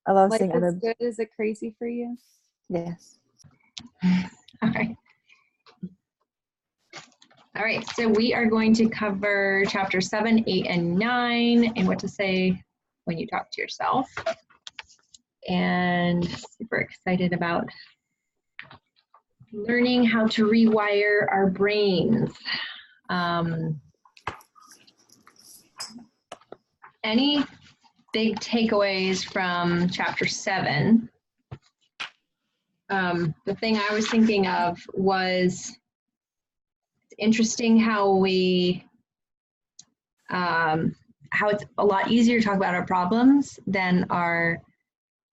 I love Life seeing is other. good. Is it crazy for you? Yes. All right. All right, so we are going to cover chapter 7, 8, and 9, and what to say when you talk to yourself. And super excited about learning how to rewire our brains. Any big takeaways from chapter 7? The thing I was thinking of was interesting how how it's a lot easier to talk about our problems than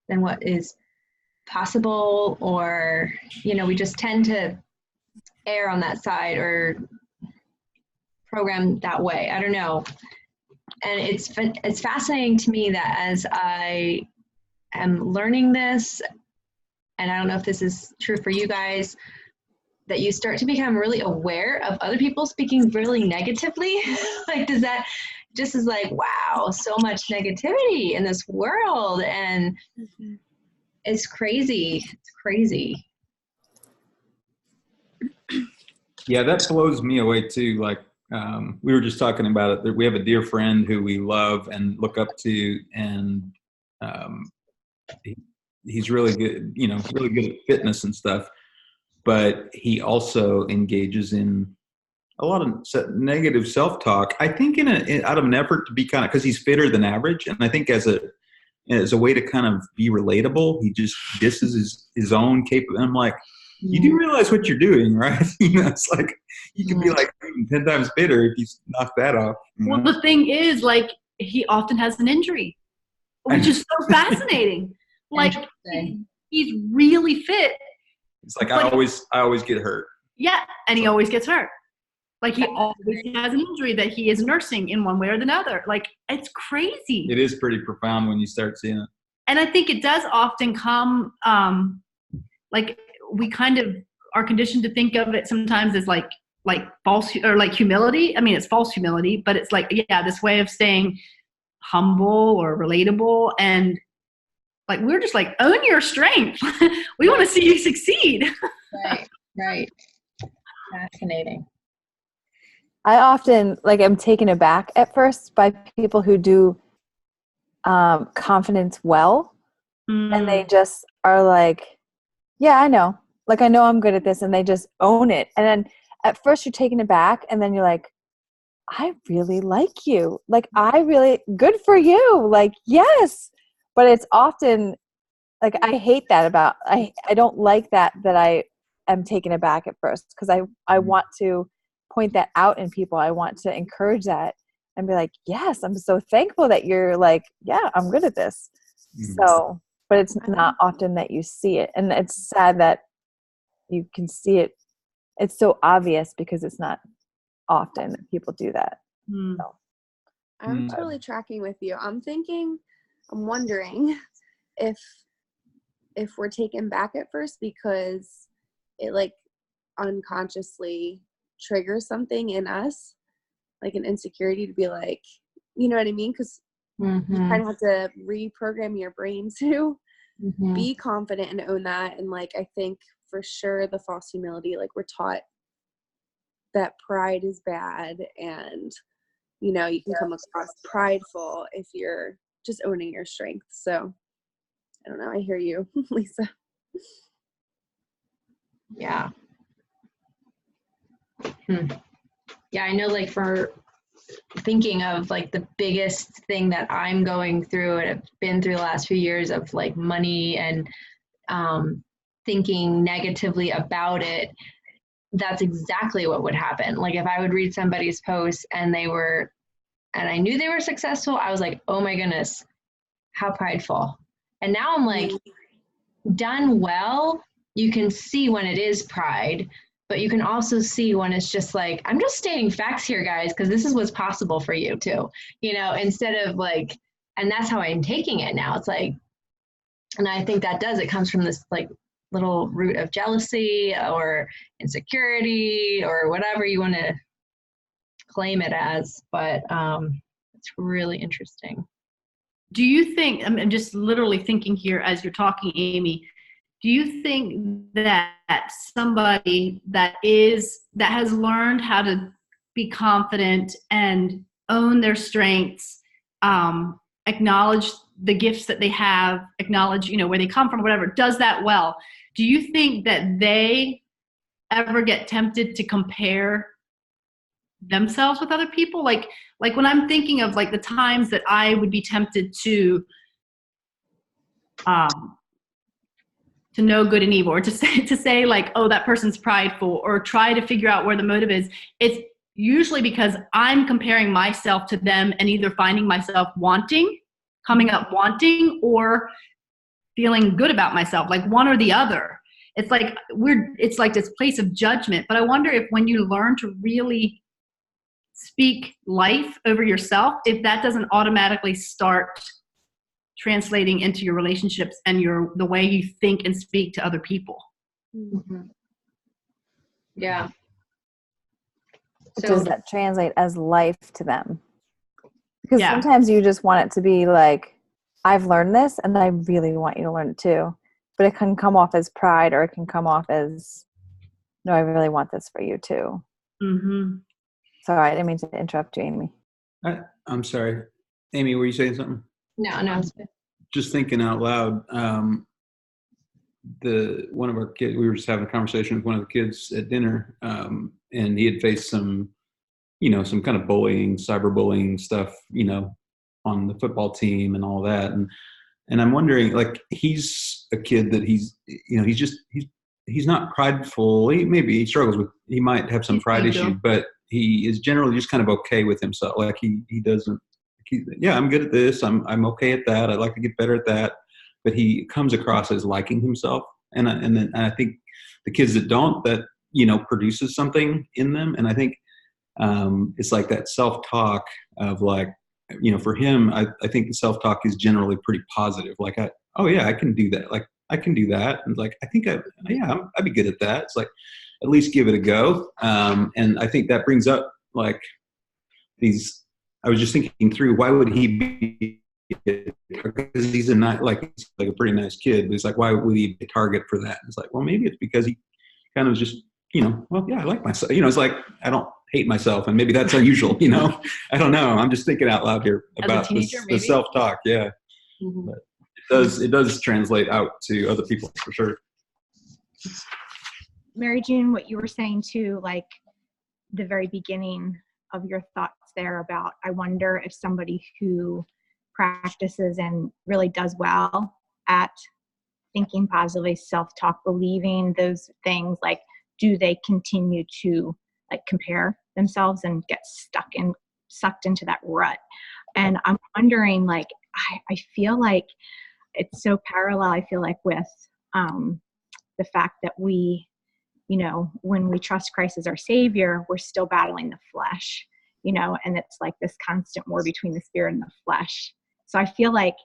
what is possible, or we just tend to err on that side or program that way. I don't know. And it's fascinating to me that as I am learning this, and I don't know if this is true for you guys, that you start to become really aware of other people speaking really negatively. Like, does that just is like, wow, so much negativity in this world. And it's crazy. It's crazy. Yeah, that blows me away too. Like, we were just talking about it, that we have a dear friend who we love and look up to, and he's really good, really good at fitness and stuff. But he also engages in a lot of negative self-talk. I think out of an effort to be kind of, because he's fitter than average, and I think as a way to kind of be relatable, he just disses his own capability. I'm like, you do realize what you're doing, right? It's like you could be like 10 times fitter if you knock that off. Well, the thing is, like, he often has an injury, which is so fascinating. Like, he's really fit. It's like I always get hurt. Yeah, and he always gets hurt. Like, he always has an injury that he is nursing in one way or another. Like, it's crazy. It is pretty profound when you start seeing it. And I think it does often come, like, we kind of are conditioned to think of it sometimes as like false, or like humility. I mean, it's false humility, but it's like, yeah, this way of staying humble or relatable. And like, we're just like, own your strength. We want to see you succeed. Right. Fascinating. I often, like, I'm taken aback at first by people who do confidence well, and they just are like, yeah, I know. Like, I know I'm good at this, and they just own it. And then at first you're taken aback, and then you're like, I really like you. Like, good for you. Like, yes. But it's often, like, I hate that I don't like that I am taken aback at first, because I want to point that out in people. I want to encourage that and be like, yes, I'm so thankful that you're like, yeah, I'm good at this. So, but it's not often that you see it. And it's sad that you can see it. It's so obvious because it's not often that people do that. So. I'm totally tracking with you. I'm wondering if we're taken back at first because it, like, unconsciously triggers something in us, like an insecurity to be like, you know what I mean? Because you kind of have to reprogram your brain to be confident and own that. And, like, I think for sure the false humility, like, we're taught that pride is bad, and you can come across prideful if you're just owning your strength. So I don't know, I hear you, Lisa. Yeah. Yeah, I know, like, for thinking of, like, the biggest thing that I'm going through and have been through the last few years of, like, money and thinking negatively about it, that's exactly what would happen. Like, if I would read somebody's post and I knew they were successful, I was like, oh my goodness, how prideful. And now I'm like, done well, you can see when it is pride, but you can also see when it's just like, I'm just stating facts here, guys, because this is what's possible for you too, instead of like, and that's how I'm taking it now. It's like, and I think it comes from this, like, little root of jealousy or insecurity or whatever you want to claim it as. But it's really interesting. do you think, I'm just literally thinking here as you're talking, Amy, do you think that somebody that has learned how to be confident and own their strengths, acknowledge the gifts that they have, acknowledge, where they come from, whatever, does that well, do you think that they ever get tempted to compare themselves with other people? Like when I'm thinking of like the times that I would be tempted to know good and evil, or to say like, oh, that person's prideful, or try to figure out where the motive is, it's usually because I'm comparing myself to them and either finding myself coming up wanting, or feeling good about myself, like one or the other. It's like it's like this place of judgment. But I wonder if when you learn to really speak life over yourself, if that doesn't automatically start translating into your relationships and the way you think and speak to other people. Mm-hmm. Yeah. Does that translate as life to them? Because sometimes you just want it to be like, I've learned this and I really want you to learn it too. But it can come off as pride, or it can come off as, no, I really want this for you too. Mm-hmm. Sorry, I didn't mean to interrupt you, Amy. I'm sorry. Amy, were you saying something? No. Just thinking out loud. One of our kids, we were just having a conversation with one of the kids at dinner, and he had faced some kind of bullying, cyberbullying stuff, on the football team and all that. And I'm wondering, like, he's a kid that he's not prideful. He struggles with, he might have some pride issues, but he is generally just kind of okay with himself. Like he doesn't, I'm good at this. I'm okay at that. I'd like to get better at that. But he comes across as liking himself. And then I think the kids that don't, that, produces something in them. And I think it's like that self-talk of like, for him, I think the self-talk is generally pretty positive. Like, I can do that. Like, I can do that. And like, I think I'd be good at that. It's like, at least give it a go. And I think that brings up like I was just thinking through, why would he be, because he's a pretty nice kid, but it's like, why would he be a target for that? It's like, well, maybe it's because he kind of just, I like myself. It's like, I don't hate myself, and maybe that's unusual. I don't know. I'm just thinking out loud here about the self-talk. Yeah, Mm-hmm. But it does translate out to other people for sure. Mary June, what you were saying too, like the very beginning of your thoughts there about, I wonder if somebody who practices and really does well at thinking positively, self-talk, believing those things, like, do they continue to like compare themselves and get sucked into that rut? And I'm wondering, like, I feel like it's so parallel, I feel like, with the fact that we, when we trust Christ as our Savior, we're still battling the flesh, and it's like this constant war between the spirit and the flesh. So I feel like,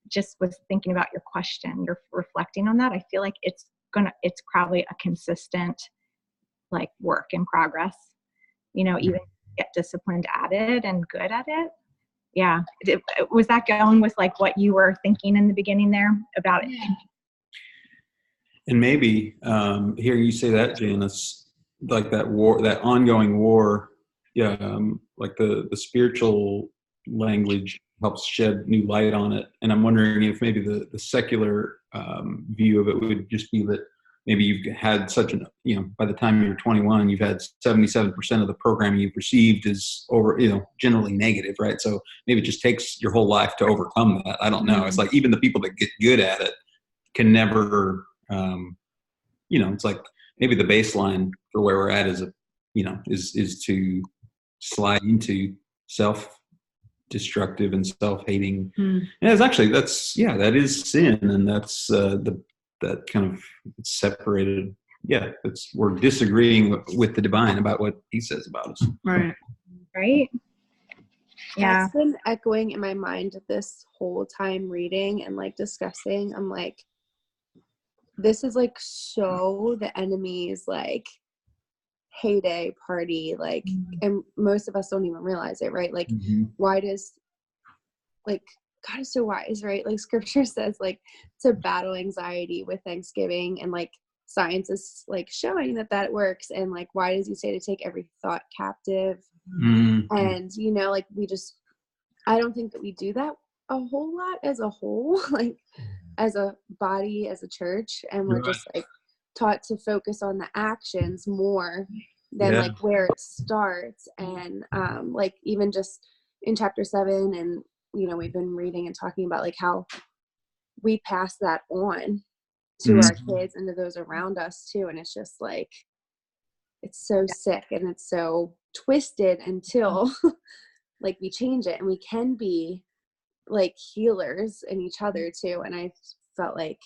just was thinking about your question, you're reflecting on that, I feel like it's probably a consistent like work in progress, even get disciplined at it and good at it. Yeah. Was that going with like what you were thinking in the beginning there about it? And maybe hearing you say that, Janice, like that war, that ongoing war, like the spiritual language helps shed new light on it. And I'm wondering if maybe the secular view of it would just be that maybe you've had such by the time you're 21, you've had 77% of the programming you've received is over, generally negative, right? So maybe it just takes your whole life to overcome that. I don't know. It's like even the people that get good at it can never, it's like maybe the baseline for where we're at is is to slide into self-destructive and self-hating. And it's actually, that is sin, and that's that kind of separated. Yeah, we're disagreeing with the divine about what he says about us. Right. Yeah. That's been echoing in my mind this whole time reading and like discussing. I'm like, this is like so the enemy's like heyday party, like, and most of us don't even realize it, right? Like, why does, like, God is so wise, right? Like scripture says, like, to battle anxiety with thanksgiving, and like science is like showing that works. And like, why does he say to take every thought captive? Mm-hmm. And, you know, like I don't think that we do that a whole lot as a whole, like as a body, as a church. And we're just like taught to focus on the actions more than like where it starts. And like even just in chapter 7, and you know, we've been reading and talking about like how we pass that on to our kids and to those around us too. And it's just like, it's so sick and it's so twisted until like we change it, and we can be like healers in each other too. And I felt like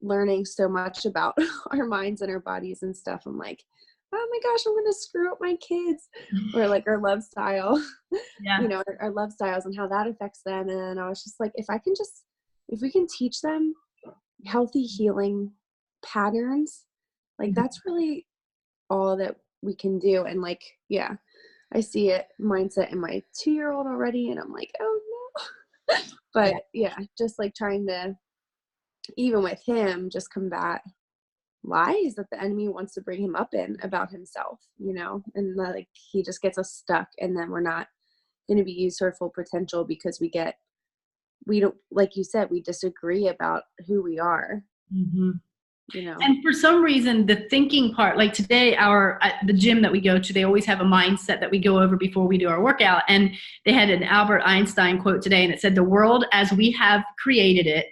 learning so much about our minds and our bodies and stuff. I'm like, oh my gosh, I'm going to screw up my kids, or like our love style, you know, our love styles and how that affects them. And then I was just like, if we can teach them healthy healing patterns, like that's really all that we can do. And like, yeah, I see it mindset in my 2-year-old already, and I'm like, oh no. But yeah, just like trying to, even with him, just combat lies that the enemy wants to bring him up in about himself, you know, and like he just gets us stuck, and then we're not going to be used to our full potential because we don't, like you said, we disagree about who we are. You know. And for some reason, the thinking part, like today, the gym that we go to, they always have a mindset that we go over before we do our workout. And they had an Albert Einstein quote today, and it said, "The world as we have created it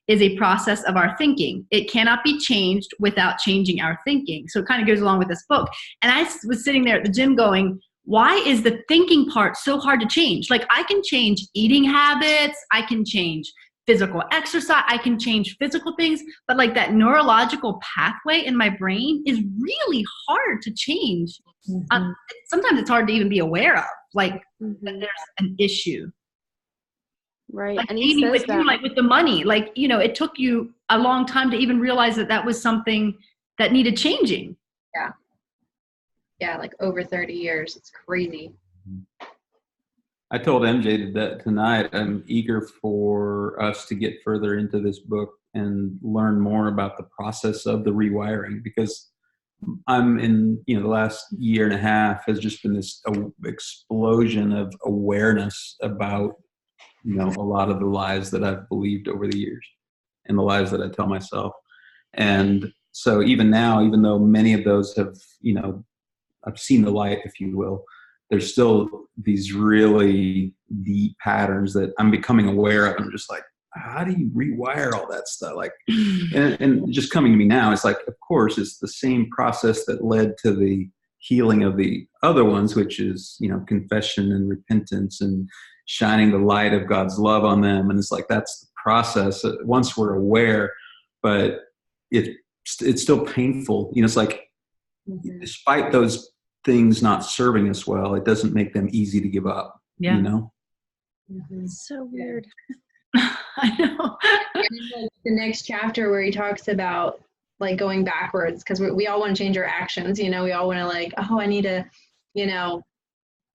is a process of our thinking. It cannot be changed without changing our thinking." So it kind of goes along with this book. And I was sitting there at the gym going, why is the thinking part so hard to change? Like I can change eating habits, I can change physical exercise, I can change physical things, but like that neurological pathway in my brain is really hard to change. Sometimes it's hard to even be aware of, like that there's an issue. Right. Like and Amy, with you, like with the money, like, you know, it took you a long time to even realize that was something that needed changing. Yeah, like over 30 years. It's crazy. I told MJ that tonight I'm eager for us to get further into this book and learn more about the process of the rewiring, because I'm in, you know, the last year and a half has just been this explosion of awareness about, you know, a lot of the lies that I've believed over the years and the lies that I tell myself. And so even now, even though many of those have, you know, I've seen the light, if you will, there's still these really deep patterns that I'm becoming aware of. I'm just like, how do you rewire all that stuff? Like, and just coming to me now, it's like, of course, it's the same process that led to the healing of the other ones, which is, you know, confession and repentance and shining the light of God's love on them. And it's like, that's the process once we're aware, but it's still painful. You know, it's like, despite those things not serving us well, it doesn't make them easy to give up. You know? It's so weird. I know. The next chapter where he talks about like going backwards, because we all want to change our actions, you know, we all want to like, oh, I need to, you know,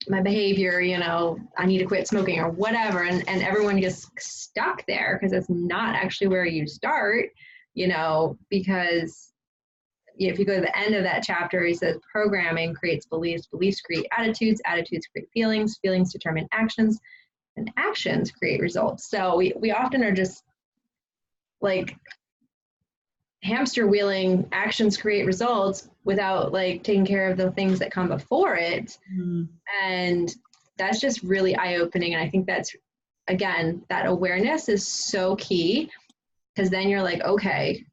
my behavior, you know, I need to quit smoking or whatever. And everyone gets stuck there because it's not actually where you start, you know, because if you go to the end of that chapter, he says programming creates beliefs, beliefs create attitudes, attitudes create feelings, feelings determine actions, and actions create results. So we often are just like hamster wheeling, actions create results without like taking care of the things that come before it. And that's just really eye-opening. And I think that's, again, that awareness is so key, because then you're like, okay,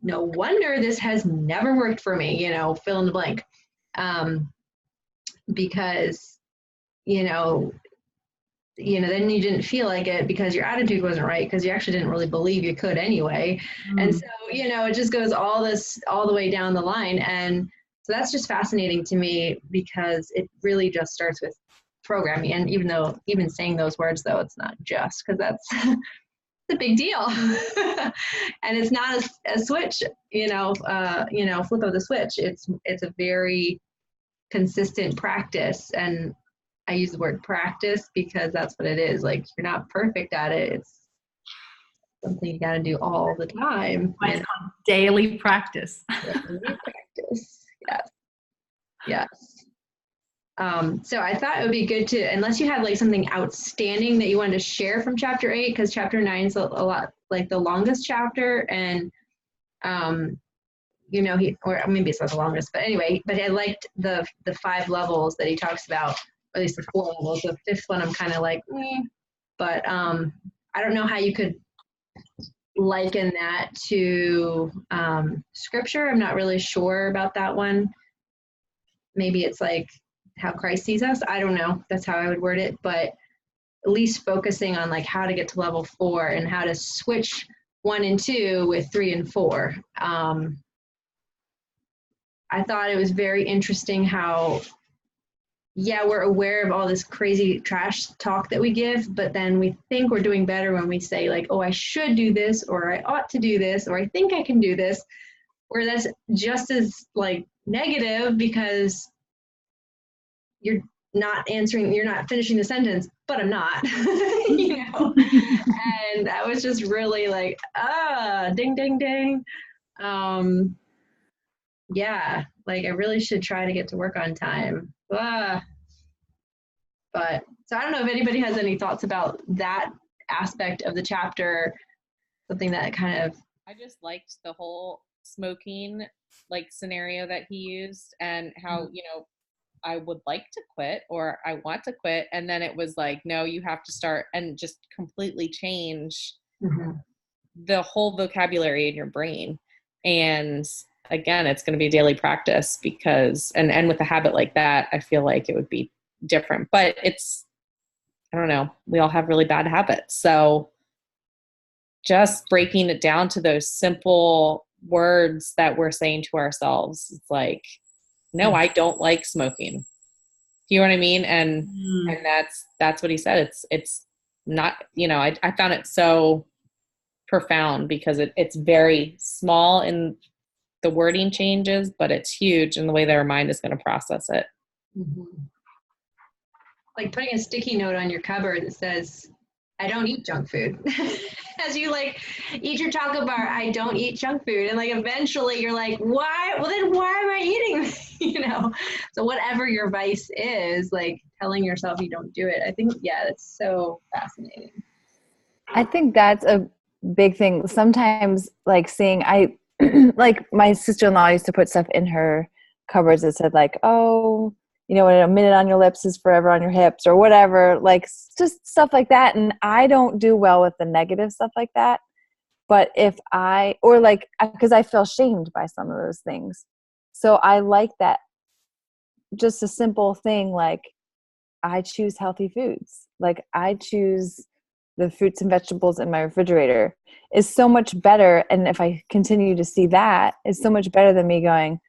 no wonder this has never worked for me, you know, fill in the blank. Because, you know, then you didn't feel like it because your attitude wasn't right, because you actually didn't really believe you could anyway. And so, you know, it just goes all the way down the line. And so that's just fascinating to me, because it really just starts with programming. And even saying those words, though, it's not just, because that's a big deal. And it's not a switch, flip of the switch. It's a very consistent practice. And I use the word practice because that's what it is. Like, you're not perfect at it. It's something you got to do all the time. It's called daily practice. Daily practice. Yes. Yes. So I thought it would be good to, unless you had like something outstanding that you wanted to share from chapter 8, because chapter 9 is a lot like the longest chapter, and you know, or maybe it's not the longest, but anyway, but I liked the 5 levels that he talks about, or at least the 4 levels. The 5th one I'm kind of like, but I don't know how you could liken that to scripture. I'm not really sure about that one. Maybe it's like how Christ sees us. I don't know. That's how I would word it. But at least focusing on like how to get to level 4 and how to switch 1 and 2 with 3 and 4. I thought it was very interesting how, yeah, we're aware of all this crazy trash talk that we give, but then we think we're doing better when we say like, oh, I should do this, or I ought to do this, or I think I can do this, where that's just as like negative because you're not answering, you're not finishing the sentence, but I'm not, you know? And that was just really like, ding, ding, ding. Yeah, like I really should try to get to work on time. But, so I don't know if anybody has any thoughts about that aspect of the chapter, something that kind of. I just liked the whole smoking like scenario that he used, and how, you know, I would like to quit or I want to quit. And then it was like, no, you have to start and just completely change the whole vocabulary in your brain. And again, it's going to be a daily practice because, and with a habit like that, I feel like it would be different, but it's, I don't know, we all have really bad habits. So just breaking it down to those simple words that we're saying to ourselves. It's like, no, I don't like smoking. You know what I mean? And that's what he said. It's not, you know, I found it so profound because it's very small in the wording changes, but it's huge in the way that our mind is going to process it. Like putting a sticky note on your cupboard that says, I don't eat junk food. As you like eat your chocolate bar, I don't eat junk food. And like eventually you're like, why? Well, then why am I eating? You know? So whatever your vice is, like telling yourself you don't do it. I think, yeah, that's so fascinating. I think that's a big thing. Sometimes like seeing, like my sister-in-law used to put stuff in her cupboards that said like, oh, you know, a minute on your lips is forever on your hips or whatever, like just stuff like that. And I don't do well with the negative stuff like that. But if because I feel shamed by some of those things. So I like that, just a simple thing like I choose healthy foods. Like I choose the fruits and vegetables in my refrigerator is so much better. And if I continue to see that, it's so much better than me going,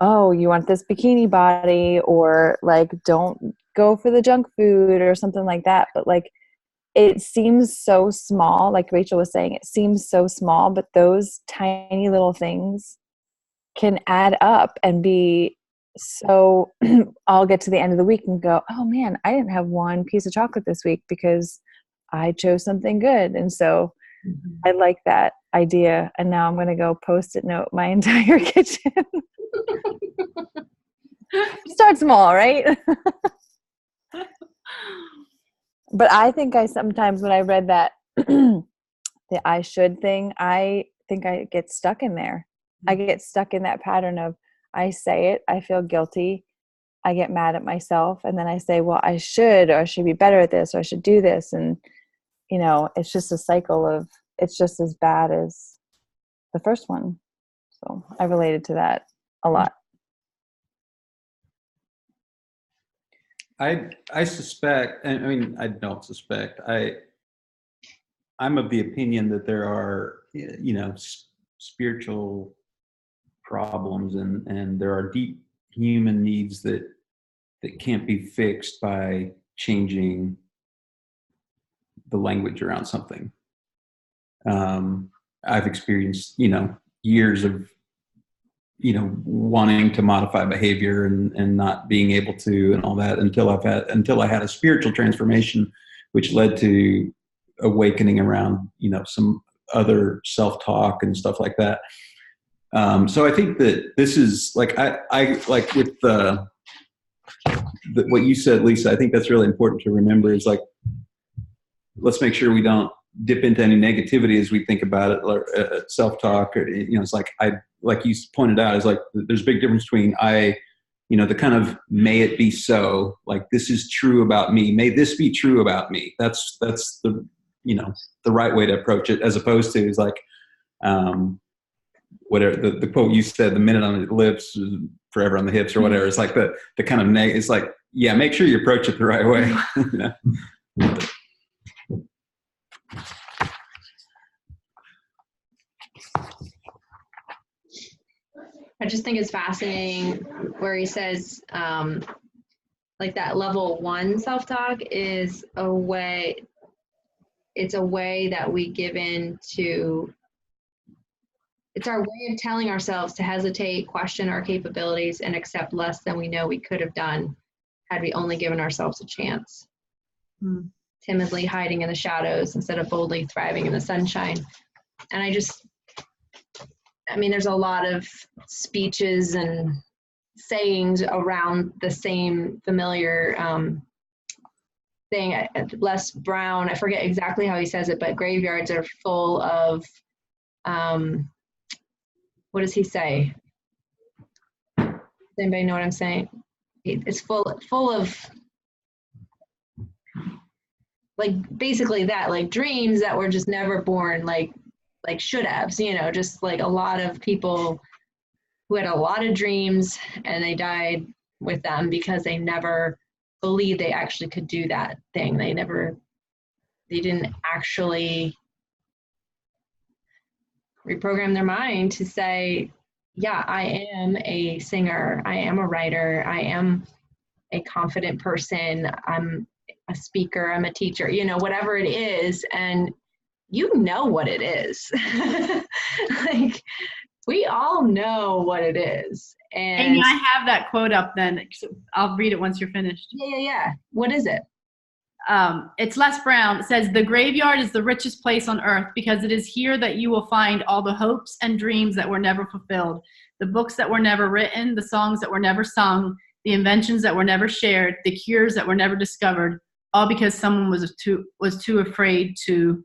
oh, you want this bikini body, or like, don't go for the junk food or something like that. But like, it seems so small, like Rachel was saying, it seems so small, but those tiny little things can add up and be so I'll get to the end of the week and go, oh man, I didn't have one piece of chocolate this week because I chose something good. And so I like that idea. And now I'm going to go Post-it note my entire kitchen. Start small, right? But I think I sometimes, when I read that, the I should thing, I think I get stuck in there. I get stuck in that pattern of I say it, I feel guilty, I get mad at myself, and then I say, well, I should, or I should be better at this, or I should do this. And, you know, it's just a cycle of, it's just as bad as the first one. So I related to that a lot. I suspect, and I mean, I don't suspect, I'm of the opinion that there are, you know, spiritual problems and there are deep human needs that can't be fixed by changing the language around something. I've experienced, you know, years of wanting to modify behavior and not being able to, and all that, until I had a spiritual transformation, which led to awakening around, some other self-talk and stuff like that. So I think that this is like, I like with what you said, Lisa, I think that's really important to remember is like, let's make sure we don't dip into any negativity as we think about it, or self-talk, or, it's like you pointed out, is like, there's a big difference between the kind of, may it be so, like, this is true about me. May this be true about me. That's the, the right way to approach it, as opposed to is like, whatever the quote you said, the minute on the lips, forever on the hips, or whatever. It's like the kind of it's like, yeah, make sure you approach it the right way. I just think it's fascinating where he says, like, that level 1 self-talk is it's a way that we give in to, it's our way of telling ourselves to hesitate, question our capabilities, and accept less than we know we could have done had we only given ourselves a chance. Timidly hiding in the shadows instead of boldly thriving in the sunshine. And there's a lot of speeches and sayings around the same familiar thing. Les Brown, I forget exactly how he says it, but graveyards are full of, what does he say? Does anybody know what I'm saying? It's full of, like, basically that, like, dreams that were just never born, like should haves, just like a lot of people who had a lot of dreams and they died with them because they never believed they actually could do that thing. They didn't actually reprogram their mind to say, yeah, I am a singer, I am a writer, I am a confident person, I'm a speaker, I'm a teacher, whatever it is. And what it is. Like, we all know what it is. And I have that quote up then. I'll read it once you're finished. Yeah. What is it? It's Les Brown. It says, "The graveyard is the richest place on earth because it is here that you will find all the hopes and dreams that were never fulfilled, the books that were never written, the songs that were never sung, the inventions that were never shared, the cures that were never discovered, all because someone was too afraid to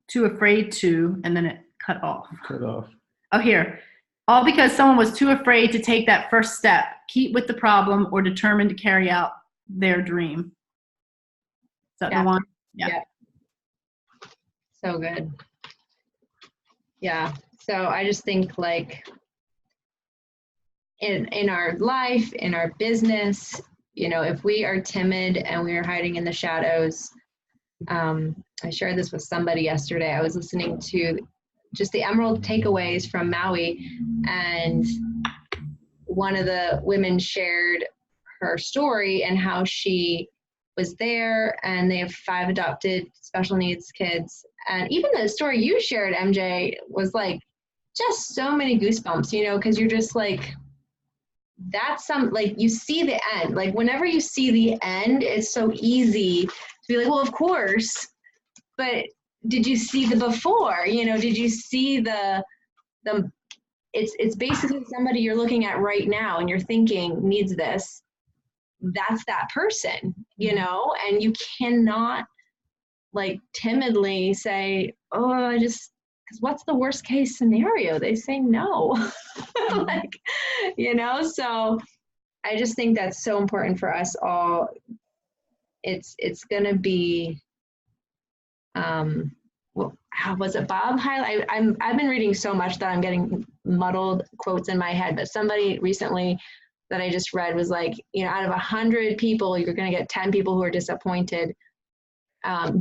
too afraid to," and then it cut off. Oh, here. All because someone was too afraid to take that first step, keep with the problem, or determined to carry out their dream. Is that the one? Yeah. So good. Yeah. So I just think, like, in our life, in our business, if we are timid and we are hiding in the shadows, I shared this with somebody yesterday. I was listening to just the Emerald Takeaways from Maui, and one of the women shared her story and how she was there, and they have 5 adopted special needs kids. And even the story you shared, MJ, was like just so many goosebumps, because you're just like, that's like, you see the end. Like, whenever you see the end, it's so easy to be like, well, of course, but did you see the before? Did you see the it's basically somebody you're looking at right now and you're thinking needs this. That's that person, and you cannot, like, timidly say, oh, because what's the worst case scenario? They say no. Like, so I just think that's so important for us all. It's going to be, was it Bob highlight? I've been reading so much that I'm getting muddled quotes in my head, but somebody recently that I just read was like, out of 100 people, you're going to get 10 people who are disappointed.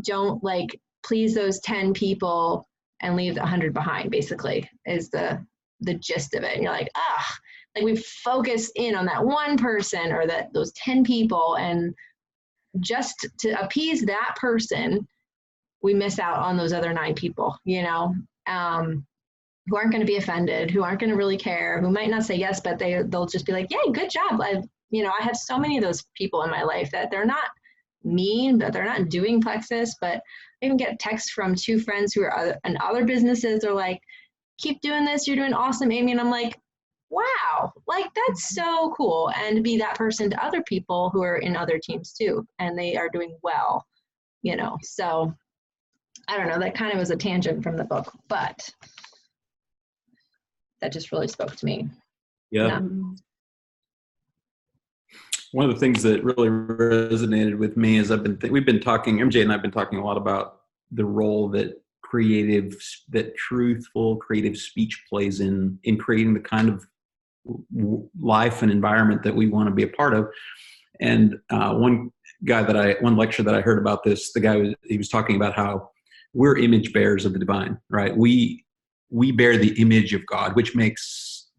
Don't, like, please those 10 people and leave the 100 behind, basically, is the gist of it. And you're like, like, we've focused in on that one person or those 10 people, and just to appease that person, we miss out on those other 9 people, you know, who aren't going to be offended, who aren't going to really care, who might not say yes, but they'll just be like, yeah, good job. I have so many of those people in my life that they're not mean, but they're not doing Plexus. But I even get texts from 2 friends who are in other businesses. They're like, keep doing this. You're doing awesome, Amy. And I'm like, wow, like that's so cool. And to be that person to other people who are in other teams too, and they are doing well, you know. So I don't know, that kind of was a tangent from the book, but that just really spoke to me. Yeah. One of the things that really resonated with me is we've been talking, MJ and I've been talking a lot about the role that truthful creative speech plays in creating the kind of life and environment that we want to be a part of. And one lecture that I heard about this, he was talking about how we're image bearers of the divine, right? We bear the image of God, which makes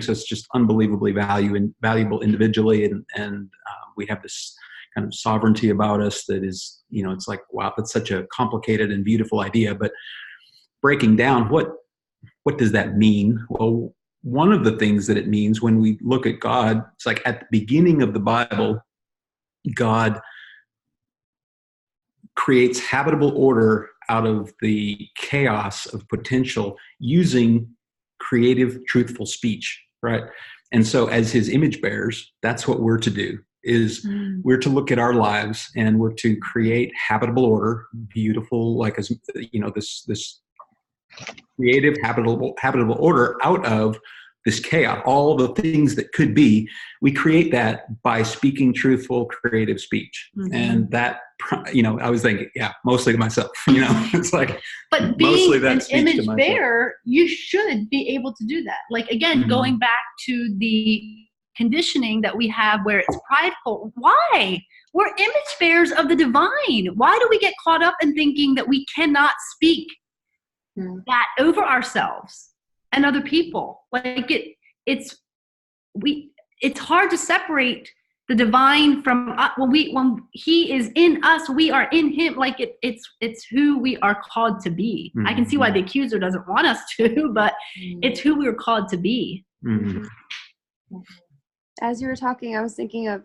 us just unbelievably valuable individually, and we have this kind of sovereignty about us that is, you know, it's like, wow, that's such a complicated and beautiful idea. But breaking down, what does that mean? Well, one of the things that it means when we look at God, it's like at the beginning of the Bible, God creates habitable order out of the chaos of potential using creative, truthful speech, right? And so as his image bearers, that's what we're to do, is we're to look at our lives and we're to create habitable order, beautiful, like, as you know, this creative, habitable order out of this chaos, all the things that could be. We create that by speaking truthful, creative speech. Mm-hmm. And that, you know, I was thinking, yeah, mostly to myself, you know, it's like, but being an image bearer, you should be able to do that. Like, again, going back to the conditioning that we have where it's prideful. Why? We're image bearers of the divine. Why do we get caught up in thinking that we cannot speak that over ourselves and other people? Like it's hard to separate the divine from when he is in us, we are in him. Like it's who we are called to be. I can see why the accuser doesn't want us to, but it's who we're called to be. As you were talking, I was thinking of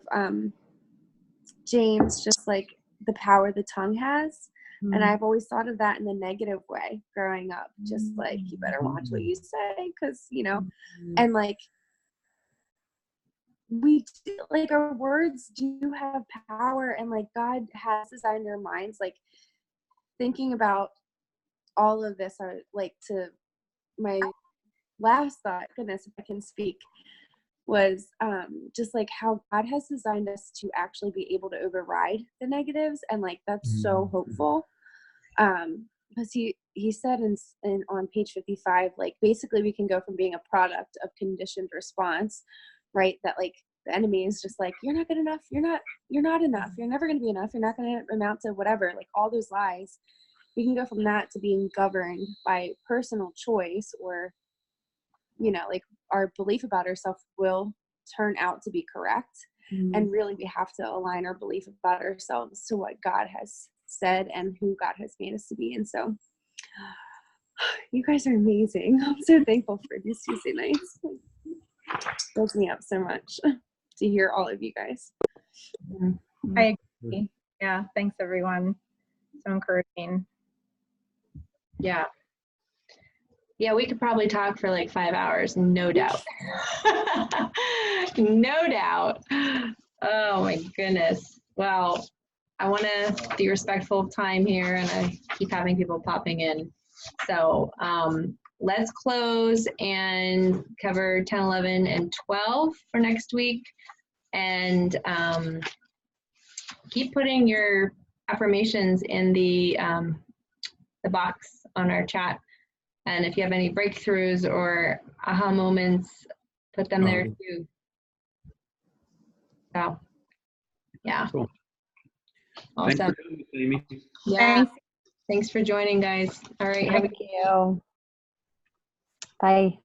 James, just like the power the tongue has. And I've always thought of that in the negative way growing up, just like, you better watch what you say, because, you know, and like, like our words do have power, and like God has designed our minds. Like, thinking about all of this, like, to my last thought, goodness, if I can speak, was just like how God has designed us to actually be able to override the negatives, and like that's so hopeful. Because he said in on page 55, like basically we can go from being a product of conditioned response, right? That like the enemy is just like, you're not good enough, you're not enough, you're never going to be enough, you're not going to amount to whatever, like all those lies. We can go from that to being governed by personal choice, or, you know, like our belief about ourselves will turn out to be correct. And really we have to align our belief about ourselves to what God has said and who God has made us to be. And so you guys are amazing. I'm so thankful for these Tuesday nights. It fills me up so much to hear all of you guys. I agree. Yeah, thanks everyone. So encouraging. Yeah, we could probably talk for like 5 hours, no doubt. No doubt. Oh my goodness. Well, I want to be respectful of time here, and I keep having people popping in. So let's close and cover 10, 11, and 12 for next week. And keep putting your affirmations in the box on our chat. And if you have any breakthroughs or aha moments, put them there too. So, yeah. Cool. Awesome. Thanks for doing this, Amy. Yeah. Thanks for joining, guys. All right. Thank you. Bye.